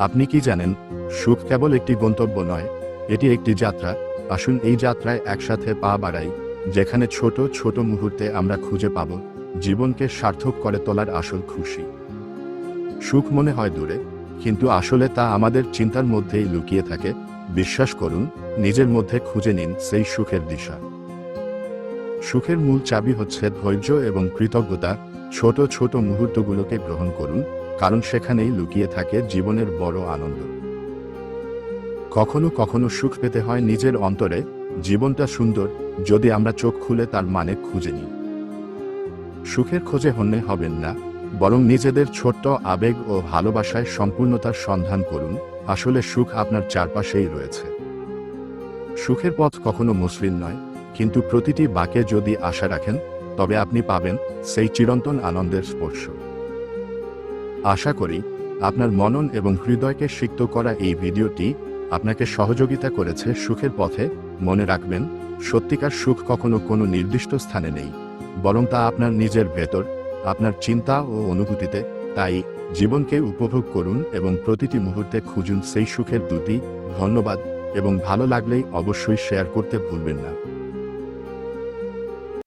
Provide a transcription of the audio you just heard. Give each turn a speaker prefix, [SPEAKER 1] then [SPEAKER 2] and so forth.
[SPEAKER 1] আপনি কি জানেন, সুখ কেবল একটি গন্তব্য নয়, এটি একটি যাত্রা। আসুন এই যাত্রায় একসাথে পা বাড়াই, যেখানে ছোট ছোট মুহূর্তে আমরা খুঁজে পাব জীবনকে সার্থক করে তোলার আসল খুশি। সুখ মনে হয় দূরে, কিন্তু আসলে তা আমাদের চিন্তার মধ্যেই লুকিয়ে থাকে। বিশ্বাস করুন, নিজের মধ্যে খুঁজে নিন সেই সুখের দিশা। সুখের মূল চাবি হচ্ছে ধৈর্য এবং কৃতজ্ঞতা। ছোট ছোট মুহূর্তগুলোকে গ্রহণ করুন, কারণ সেখানেই লুকিয়ে থাকে জীবনের বড় আনন্দ। কখনো কখনো সুখ পেতে হয় নিজের অন্তরে। জীবনটা সুন্দর যদি আমরা চোখ খুলে তার মানে খুঁজে নিই। সুখের খোঁজে হন্যে হবেন না, বরং নিজেদের ছোট্ট আবেগ ও ভালোবাসায় সম্পূর্ণতার সন্ধান করুন। আসলে সুখ আপনার চারপাশেই রয়েছে। সুখের পথ কখনো মসৃণ নয়, কিন্তু প্রতিটি বাঁকে যদি আশা রাখেন, তবে আপনি পাবেন সেই চিরন্তন আনন্দের স্পর্শ। আশা করি আপনার মনন এবং হৃদয়কে সিক্ত করা এই ভিডিওটি আপনাকে সহযোগিতা করেছে সুখের পথে। মনে রাখবেন, সত্যিকার সুখ কখনো কোনো নির্দিষ্ট স্থানে নেই, বরং তা আপনার নিজের ভেতর, আপনার চিন্তা ও অনুভূতিতে। তাই জীবনকে উপভোগ করুন এবং প্রতিটি মুহূর্তে খুঁজুন সেই সুখের দুটি। ধন্যবাদ, এবং ভালো লাগলেই অবশ্যই শেয়ার করতে ভুলবেন না।